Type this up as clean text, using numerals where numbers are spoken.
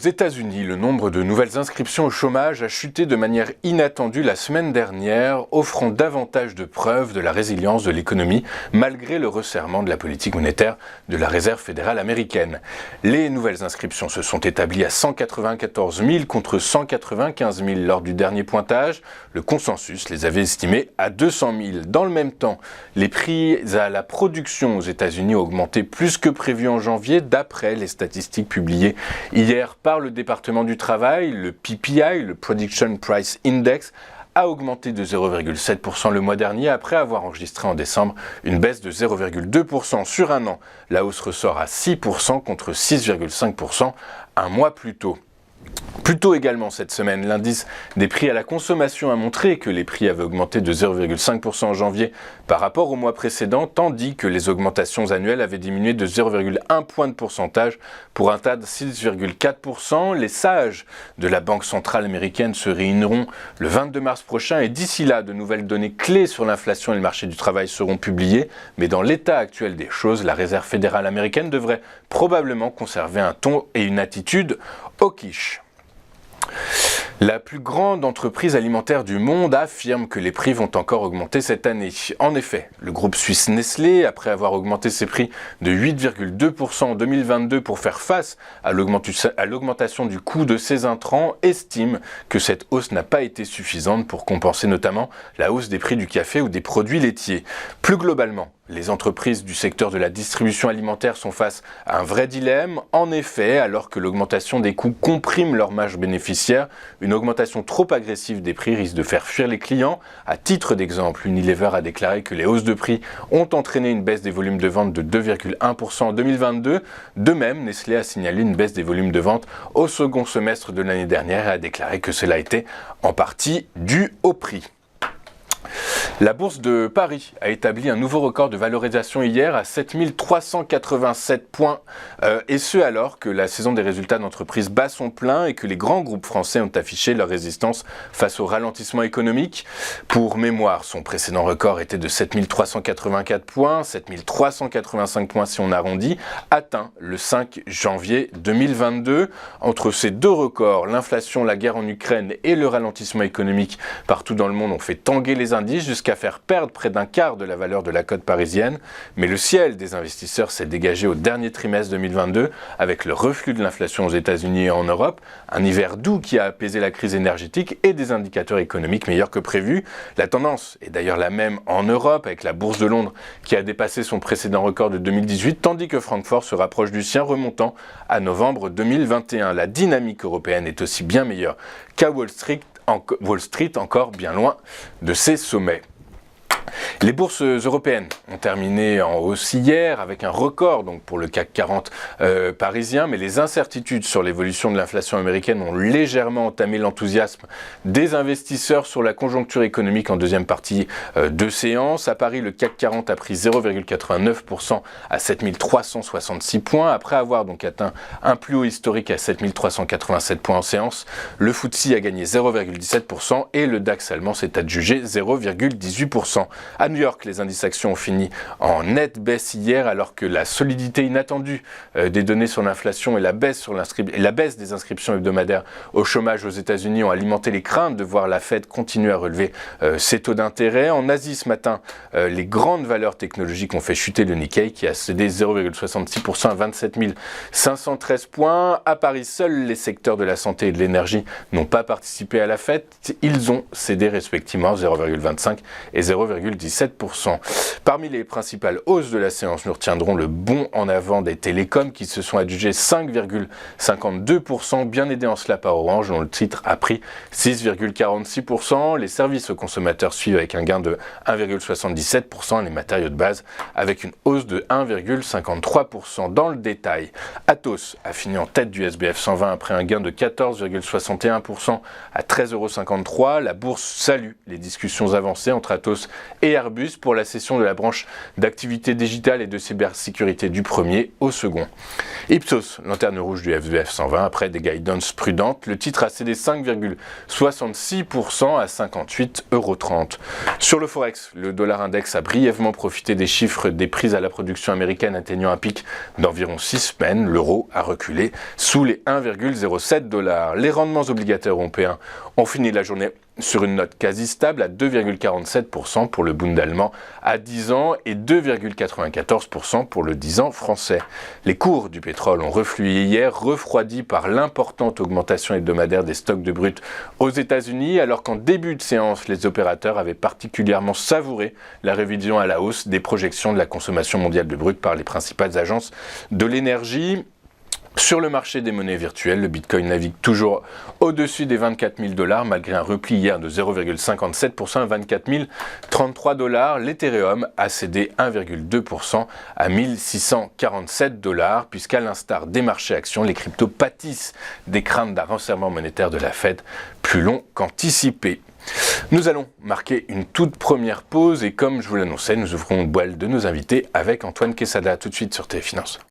Aux États-Unis, le nombre de nouvelles inscriptions au chômage a chuté de manière inattendue la semaine dernière, offrant davantage de preuves de la résilience de l'économie malgré le resserrement de la politique monétaire de la Réserve fédérale américaine. Les nouvelles inscriptions se sont établies à 194 000 contre 195 000 lors du dernier pointage. Le consensus les avait estimées à 200 000. Dans le même temps, les prix à la production aux États-Unis ont augmenté plus que prévu en janvier d'après les statistiques publiées hier par le département du travail. Le PPI, le Production Price Index, a augmenté de 0,7% le mois dernier après avoir enregistré en décembre une baisse de 0,2% sur un an. La hausse ressort à 6% contre 6,5% un mois plus tôt. Plus tôt également cette semaine, l'indice des prix à la consommation a montré que les prix avaient augmenté de 0,5% en janvier par rapport au mois précédent, tandis que les augmentations annuelles avaient diminué de 0,1 point de pourcentage pour un tas de 6,4%. Les sages de la Banque centrale américaine se réuniront le 22 mars prochain et d'ici là, de nouvelles données clés sur l'inflation et le marché du travail seront publiées. Mais dans l'état actuel des choses, la Réserve fédérale américaine devrait probablement conserver un ton et une attitude hawkish. La plus grande entreprise alimentaire du monde affirme que les prix vont encore augmenter cette année. En effet, le groupe suisse Nestlé, après avoir augmenté ses prix de 8,2% en 2022 pour faire face à l'augmentation du coût de ses intrants, estime que cette hausse n'a pas été suffisante pour compenser notamment la hausse des prix du café ou des produits laitiers. Plus globalement, les entreprises du secteur de la distribution alimentaire sont face à un vrai dilemme. En effet, alors que l'augmentation des coûts comprime leur marge bénéficiaire, une augmentation trop agressive des prix risque de faire fuir les clients. À titre d'exemple, Unilever a déclaré que les hausses de prix ont entraîné une baisse des volumes de vente de 2,1% en 2022. De même, Nestlé a signalé une baisse des volumes de vente au second semestre de l'année dernière et a déclaré que cela était en partie dû au prix. La bourse de Paris a établi un nouveau record de valorisation hier à 7 387 points, et ce alors que la saison des résultats d'entreprise bat son plein et que les grands groupes français ont affiché leur résistance face au ralentissement économique. Pour mémoire, son précédent record était de 7 384 points, 7 385 points si on arrondit, atteint le 5 janvier 2022. Entre ces deux records, l'inflation, la guerre en Ukraine et le ralentissement économique partout dans le monde ont fait tanguer les indices jusqu'à faire perdre près d'un quart de la valeur de la cote parisienne. Mais le ciel des investisseurs s'est dégagé au dernier trimestre 2022 avec le reflux de l'inflation aux États-Unis et en Europe, un hiver doux qui a apaisé la crise énergétique et des indicateurs économiques meilleurs que prévu. La tendance est d'ailleurs la même en Europe avec la bourse de Londres qui a dépassé son précédent record de 2018 tandis que Francfort se rapproche du sien remontant à novembre 2021. La dynamique européenne est aussi bien meilleure qu'à Wall Street, encore bien loin de ses sommets. Les bourses européennes ont terminé en hausse hier avec un record donc pour le CAC 40 parisien, mais les incertitudes sur l'évolution de l'inflation américaine ont légèrement entamé l'enthousiasme des investisseurs sur la conjoncture économique en deuxième partie de séance. À Paris, le CAC 40 a pris 0,89% à 7 366 points après avoir donc atteint un plus haut historique à 7 387 points en séance. Le FTSE a gagné 0,17% et le DAX allemand s'est adjugé 0,18%. À New York, les indices actions ont fini en nette baisse hier alors que la solidité inattendue des données sur l'inflation et la baisse des inscriptions hebdomadaires au chômage aux États-Unis ont alimenté les craintes de voir la Fed continuer à relever ses taux d'intérêt. En Asie ce matin, les grandes valeurs technologiques ont fait chuter le Nikkei qui a cédé 0,66% à 27 513 points. À Paris, seuls les secteurs de la santé et de l'énergie n'ont pas participé à la fête. Ils ont cédé respectivement 0,25 et 0,17%. Parmi les principales hausses de la séance, nous retiendrons le bond en avant des télécoms qui se sont adjugés 5,52%, bien aidés en cela par Orange, dont le titre a pris 6,46%. Les services aux consommateurs suivent avec un gain de 1,77%, les matériaux de base avec une hausse de 1,53%. Dans le détail, Atos a fini en tête du SBF 120 après un gain de 14,61% à 13,53 €. La bourse salue les discussions avancées entre Atos et Airbus pour la cession de la branche d'activité digitale et de cybersécurité du premier au second. Ipsos, lanterne rouge du FBF 120, après des guidances prudentes, le titre a cédé 5,66% à 58,30 €. Sur le Forex, le dollar index a brièvement profité des chiffres des prix à la production américaine atteignant un pic d'environ 6 semaines. L'euro a reculé sous les 1,07 $. Les rendements obligataires européens ont fini la journée sur une note quasi stable à 2,47% pour le Bund allemand à 10 ans et 2,94% pour le 10 ans français. Les cours du pétrole ont reflué hier, refroidis par l'importante augmentation hebdomadaire des stocks de brut aux États-Unis, alors qu'en début de séance, les opérateurs avaient particulièrement savouré la révision à la hausse des projections de la consommation mondiale de brut par les principales agences de l'énergie. Sur le marché des monnaies virtuelles, le Bitcoin navigue toujours au-dessus des 24 000 $ malgré un repli hier de 0,57% à 24 033 $. L'Ethereum a cédé 1,2% à 1 647 $, puisqu'à l'instar des marchés actions, les cryptos pâtissent des craintes d'un resserrement monétaire de la Fed plus long qu'anticipé. Nous allons marquer une toute première pause et comme je vous l'annonçais, nous ouvrons le bal de nos invités avec Antoine Quesada tout de suite sur TV Finance.